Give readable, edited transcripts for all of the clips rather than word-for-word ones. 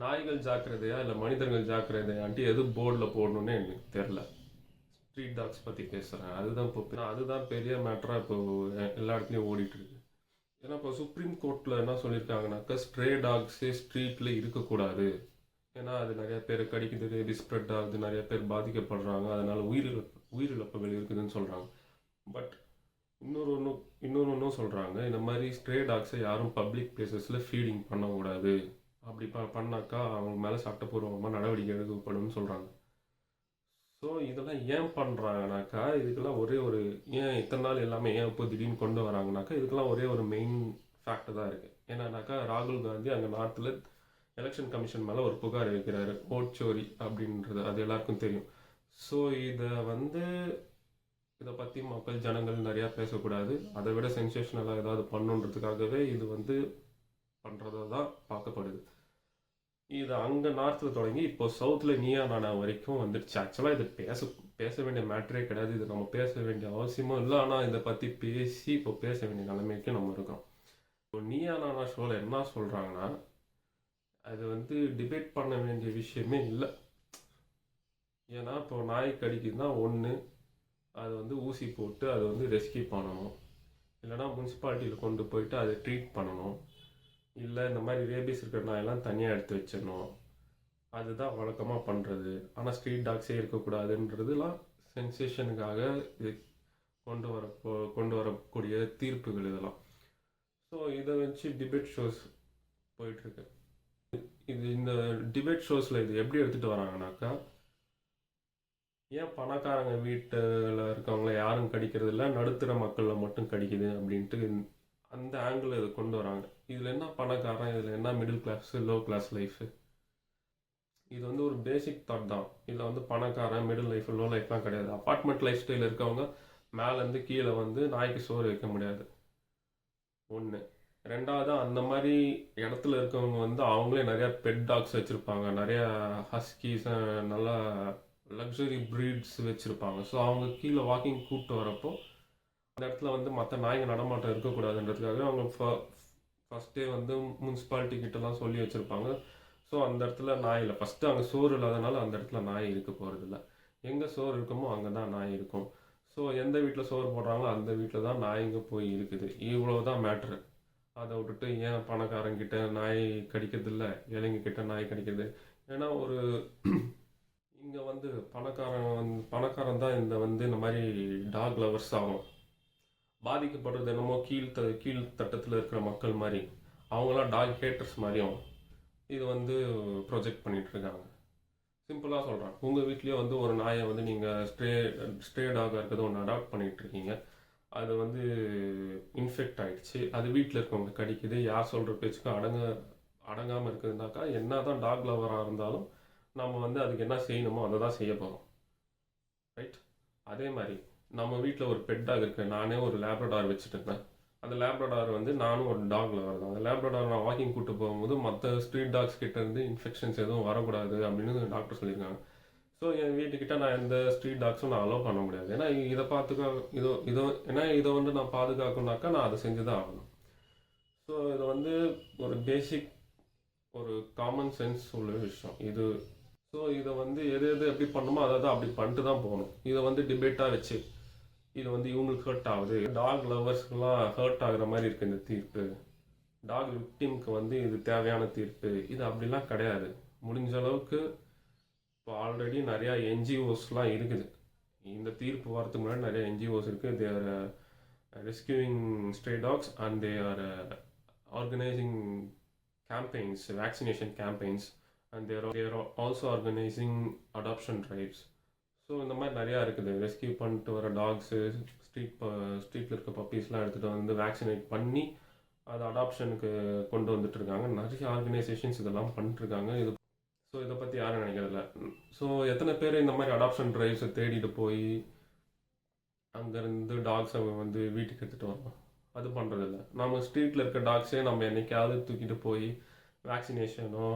நாய்கள் ஜாக்கிரதையா இல்லை மனிதர்கள் ஜாக்கிரதையான்ட்டு எது போர்டில் போடணும்னு எனக்கு தெரில. ஸ்ட்ரீட் டாக்ஸ் பற்றி பேசுகிறேன். அதுதான் இப்போ அதுதான் பெரிய மேட்டராக இப்போ எல்லா இடத்துலையும் ஓடிட்டுருக்கு. ஏன்னா இப்போ சுப்ரீம் கோர்ட்டில் என்ன சொல்லியிருக்காங்கனாக்கா ஸ்ட்ரே டாக்ஸே ஸ்ட்ரீட்டில் இருக்கக்கூடாது. ஏன்னா அது நிறைய பேர் கடிக்குது, ஸ்ப்ரெட் ஆகுது, நிறைய பேர் பாதிக்கப்படுறாங்க, அதனால் உயிரிழப்புகள் இருக்குதுன்னு சொல்கிறாங்க. பட் இன்னொரு ஒன்றும் சொல்கிறாங்க, இந்த மாதிரி ஸ்ட்ரே டாக்ஸை யாரும் பப்ளிக் பிளேசஸில் ஃபீடிங் பண்ணக்கூடாது. அப்படி பண்ணாக்கா அவங்க மேலே சட்டப்பூர்வமாக நடவடிக்கை எடுக்கப்படும் சொல்கிறாங்க. ஸோ இதெல்லாம் ஏன் பண்ணுறாங்கனாக்கா, இதுக்கெல்லாம் ஒரே ஒரு ஏன் இத்தனை நாள் எல்லாமே ஏன் இப்போ திடீர்னு கொண்டு வராங்கனாக்கா, இதுக்கெல்லாம் ஒரே ஒரு மெயின் ஃபேக்ட் தான் இருக்குது. என்னன்னாக்கா ராகுல் காந்தி அங்கே நார்த்தில் எலெக்ஷன் கமிஷன் மேலே ஒரு புகார் வைக்கிறாரு, ஓட் சோரி அப்படின்றது அது எல்லாருக்கும் தெரியும். ஸோ இதை பற்றி மக்கள் ஜனங்கள் நிறையா பேசக்கூடாது, அதை விட சென்சேஷனலாக ஏதாவது பண்ணுன்றதுக்காகவே இது பண்ணுறதா தான் பார்க்கப்படுது. இது அங்கே நார்த்தில் தொடங்கி இப்போ சவுத்தில் நீயா நானா வரைக்கும் வந்துடுச்சு. ஆக்சுவலாக இது பேச வேண்டிய மேட்டரே கிடையாது, இது நம்ம பேச வேண்டிய அவசியமும் இல்லை. ஆனால் இதை பற்றி பேசி இப்போ பேச வேண்டிய நிலைமைக்கு நம்ம இருக்கோம். இப்போ நீயா நானா ஷோவில் என்ன சொல்கிறாங்கன்னா, அது டிபேட் பண்ண வேண்டிய விஷயமே இல்லை. ஏன்னா இப்போ நாய் கடிக்குதுன்னா ஒன்று அது ஊசி போட்டு அது ரெஸ்கியூ பண்ணணும், இல்லைனா முனிசிபாலிட்டியில் கொண்டு போயிட்டு அதை ட்ரீட் பண்ணணும், இல்லை இந்த மாதிரி ரேபிஸ் இருக்கிற நாயெல்லாம் தனியாக எடுத்து வச்சிடணும். அதுதான் வழக்கமாக பண்ணுறது. ஆனால் ஸ்ட்ரீட் டாக்ஸே இருக்கக்கூடாதுன்றதுலாம் சென்சேஷனுக்காக இது கொண்டு வரக்கூடிய தீர்ப்புகள் இதெல்லாம். ஸோ இதை வச்சு டிபேட் ஷோஸ் போயிட்டுருக்கு. இந்த டிபேட் ஷோஸில் இது எப்படி எடுத்துகிட்டு வராங்கனாக்கா, ஏன் பணக்காரங்க வீட்டில் இருக்கவங்கள யாரும் கடிக்கிறது இல்லை, நடுத்தர மக்களில் மட்டும் கடிக்குது அப்படின்ட்டு அந்த ஆங்கிள் இது கொண்டு வராங்க. இதில் என்ன பணக்காரன், இதில் என்ன middle class, low class life, இது ஒரு பேசிக் தாட் தான். இதில் பணக்காரன், மிடில் லைஃப், லோ லைஃப்லாம் கிடையாது. அப்பார்ட்மெண்ட் லைஃப் ஸ்டைல் இருக்கவங்க மேலேருந்து கீழே நாய்க்கு சோறு வைக்க முடியாது, ஒன்று. ரெண்டாவது, அந்த மாதிரி இடத்துல இருக்கவங்க அவங்களே நிறையா பெட் டாக்ஸ் வச்சுருப்பாங்க, நிறையா ஹஸ்கீஸ், நல்லா லக்ஸரி ப்ரீட்ஸ் வச்சுருப்பாங்க. ஸோ அவங்க கீழே வாக்கிங் கூப்பிட்டு வரப்போ அந்த இடத்துல மற்ற நாய்ங்க நடமாட்டம் இருக்கக்கூடாதுன்றதுக்காக அவங்க ஃபஸ்ட்டே முனிசிபாலிட்டி கிட்டலாம் சொல்லி வச்சுருப்பாங்க. ஸோ அந்த இடத்துல நாய் இல்லை. ஃபஸ்ட்டு அங்கே சோறு இல்லாதனால அந்த இடத்துல நாய் இருக்க போகிறதில்ல. எங்கே சோறு இருக்குமோ அங்கே தான் நாய் இருக்கும். ஸோ எந்த வீட்டில் சோறு போடுறாங்களோ அந்த வீட்டில் தான் நாய்ங்க போய் இருக்குது. இவ்வளோ தான் மேட்ரு. அதை விட்டுட்டு ஏன் பணக்காரங்கிட்ட நாய் கடிக்கிறதில்ல, ஏழைங்கக்கிட்ட நாய் கடிக்கிறது. ஏன்னா ஒரு இங்கே பணக்காரன் தான் இந்த மாதிரி டாக் லவர்ஸ் ஆகும். பாதிக்கப்படுறது என்னமோ கீழ்த்தட்டத்தில் இருக்கிற மக்கள் மாதிரி, அவங்களாம் டாக் ஹேட்டர்ஸ் மாதிரியும் இது ப்ரொஜெக்ட் பண்ணிகிட்ருக்காங்க. சிம்பிளாக சொல்கிறேன், உங்கள் வீட்லேயே ஒரு நாயை நீங்கள் ஸ்ட்ரே டாகாக இருக்கிறது ஒன்று அடாப்ட் பண்ணிகிட்ருக்கீங்க. அது இன்ஃபெக்ட் ஆகிடுச்சு, அது வீட்டில் இருக்கவங்க கடிக்குது, யார் சொல்கிற பேச்சுக்கும் அடங்காமல் இருக்குதுனாக்கா என்ன தான் டாக் லவராக இருந்தாலும் நம்ம அதுக்கு என்ன செய்யணுமோ அதை தான் செய்ய போகிறோம், ரைட்? அதே மாதிரி நம்ம வீட்டில் ஒரு பெட் டாக் இருக்குது. நானே ஒரு லேப்ரடார் வச்சுட்டு இருந்தேன். அந்த லேப்ரடார் நானும் ஒரு டாக் லவர் தான். அந்த லேப்ரடார் நான் வாக்கிங் கூப்பிட்டு போகும்போது மற்ற ஸ்ட்ரீட் டாக்ஸ் கிட்டேருந்து இன்ஃபெக்ஷன்ஸ் எதுவும் வரக்கூடாது அப்படின்னு டாக்டர் சொல்லியிருக்காங்க. ஸோ என் வீட்டுக்கிட்ட நான் எந்த ஸ்ட்ரீட் டாக்ஸும் நான் அலோவ் பண்ண முடியாது. ஏன்னா இதை நான் பாதுகாக்கணுனாக்கா நான் அதை செஞ்சு தான் ஆகணும். ஸோ இதை ஒரு பேசிக் ஒரு காமன் சென்ஸ் உள்ள விஷயம் இது. ஸோ இதை எது எப்படி பண்ணணுமோ அதை தான் அப்படி பண்ணிட்டு தான் போகணும். இதை டிபேட்டாக வச்சு இது இவங்களுக்கு ஹர்ட் ஆகுது, டாக் லவர்ஸ்க்குலாம் ஹர்ட் ஆகுற மாதிரி இருக்குது இந்த தீர்ப்பு, டாக் விக்டிம்க்கு இது தேவையான தீர்ப்பு, இது அப்படிலாம் கிடையாது. முடிஞ்ச அளவுக்கு இப்போ ஆல்ரெடி நிறையா என்ஜிஓஸ்லாம் இருக்குது. இந்த தீர்ப்பு வரதுக்கு முன்னாடி நிறைய என்ஜிஓஸ் இருக்குது. They are rescuing stray dogs and they are organising campaigns, vaccination campaigns, and they are also organizing adoption drives. So இந்த மாதிரி நிறையா இருக்குது. ரெஸ்கியூ பண்ணிட்டு வர டாக்ஸு, ஸ்ட்ரீட்டில் இருக்க பப்பீஸ்லாம் எடுத்துகிட்டு வேக்சினேட் பண்ணி அதை அடாப்ஷனுக்கு கொண்டு வந்துட்டுருக்காங்க. நிறைய ஆர்கனைசேஷன்ஸ் இதெல்லாம் பண்ணிட்டுருக்காங்க. ஸோ இதை பற்றி யாரும் நினைக்கிறதில்ல. ஸோ எத்தனை பேர் இந்த மாதிரி அடாப்ஷன் ட்ரைவ்ஸை தேடிட்டு போய் அங்கேருந்து டாக்ஸை வீட்டுக்கு எடுத்துகிட்டு வரோம், அது பண்ணுறதில்ல. நம்ம ஸ்ட்ரீட்டில் இருக்க டாக்ஸே நம்ம என்றைக்காவது தூக்கிட்டு போய் வேக்சினேஷனோ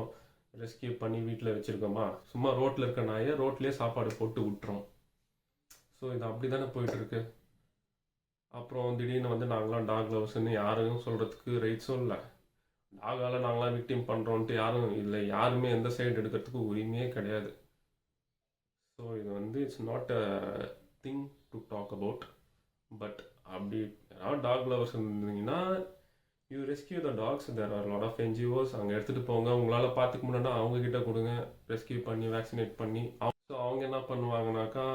ரெஸ்கியூ பண்ணி வீட்டில் வச்சுருக்கோமா? சும்மா ரோட்டில் இருக்க நாயை ரோட்லேயே சாப்பாடு போட்டு விட்டுறோம். ஸோ இது அப்படி தானே போயிட்டுருக்கு. அப்புறம் திடீர்னு நாங்களாம் டாக் லவர்ஸ்ன்னு யாரும் சொல்கிறதுக்கு ரைட்ஸும் இல்லை. டாகால நாங்களாம் விக்டிம் பண்ணுறோன்ட்டு யாரும் இல்லை, யாருமே எந்த சைடு எடுக்கிறதுக்கு உரிமையே கிடையாது. ஸோ இது வந்து it's not a thing to talk about. But அப்படி யாராவது டாக் லவர்ஸ் இருந்தீங்கன்னா, you rescue the dogs. There are lot of NGOs. அங்கே எடுத்துகிட்டு போங்க, உங்களால் பார்த்துக்க முடியலன்னா அவங்கக்கிட்ட கொடுங்க, ரெஸ்கியூ பண்ணி வேக்சினேட் பண்ணி. ஸோ அவங்க என்ன பண்ணுவாங்கனாக்கா,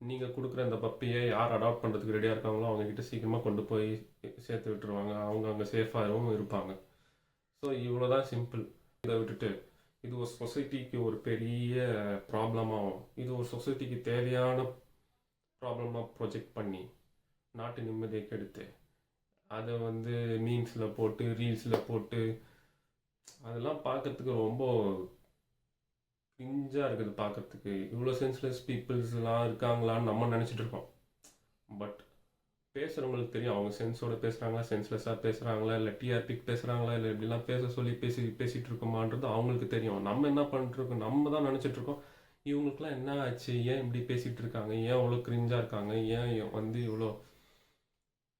நீங்கள் கொடுக்குற இந்த பப்பியை யார் அடாப்ட் பண்ணுறதுக்கு ரெடியாக இருக்காங்களோ அவங்கக்கிட்ட சீக்கிரமாக கொண்டு போய் சேர்த்து விட்டுருவாங்க. அவங்க அங்கே சேஃபாகவும் இருப்பாங்க. ஸோ இவ்வளோ தான் சிம்பிள். இதை விட்டுட்டு இது ஒரு சொசைட்டிக்கு ஒரு பெரிய ப்ராப்ளமாகும், இது ஒரு சொசைட்டிக்கு தேவையான ப்ராப்ளமாக ப்ரொஜெக்ட் பண்ணி நாட்டு நிம்மதியை கெடுத்து அதை வந்து மீம்ஸில் போட்டு ரீல்ஸில் போட்டு அதெல்லாம் பார்க்கறதுக்கு ரொம்ப கிரிஞ்சாக இருக்குது. பார்க்கறதுக்கு இவ்வளோ சென்ஸ்லெஸ் பீப்புள்ஸ்லாம் இருக்காங்களான்னு நம்ம நினச்சிட்டு இருக்கோம். பட் பேசுகிறவங்களுக்கு தெரியும் அவங்க சென்ஸோட பேசுகிறாங்களா, சென்ஸ்லெஸ்ஸாக பேசுகிறாங்களா, இல்லை டிஆர்பிக்கு பேசுகிறாங்களா, இல்லை இப்படிலாம் பேச சொல்லி பேசிகிட்டு இருக்கோமான்றது அவங்களுக்கு தெரியும். நம்ம என்ன பண்ணிட்டுருக்கோம், நம்ம தான் நினச்சிட்ருக்கோம் இவங்களுக்குலாம் என்ன ஆச்சு, ஏன் இப்படி பேசிகிட்டு இருக்காங்க, ஏன் இவ்வளோ கிரிஞ்சாக இருக்காங்க, ஏன் வந்து இவ்வளோ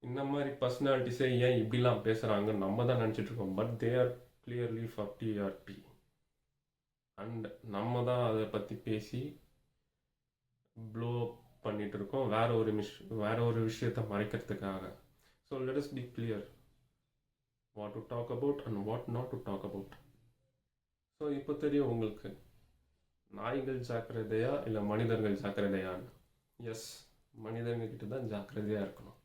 இந்த மாதிரி பர்சனாலிட்டிஸே ஏன் இப்படிலாம் பேசுகிறாங்க நம்ம தான் நினச்சிட்ருக்கோம். But they are clearly for TRP. And நம்ம தான் அதை பற்றி பேசி ப்ளோ பண்ணிட்டு இருக்கோம் வேற ஒரு விஷயத்தை மறைக்கிறதுக்காக. So let us be clear what to talk about and what not to talk about. So இப்போ தெரியும் உங்களுக்கு நாய்கள் ஜாக்கிரதையா இல்லை மனிதர்கள் ஜாக்கிரதையான்னு. எஸ், மனிதர்கள் கிட்ட தான் ஜாக்கிரதையாக இருக்கணும்.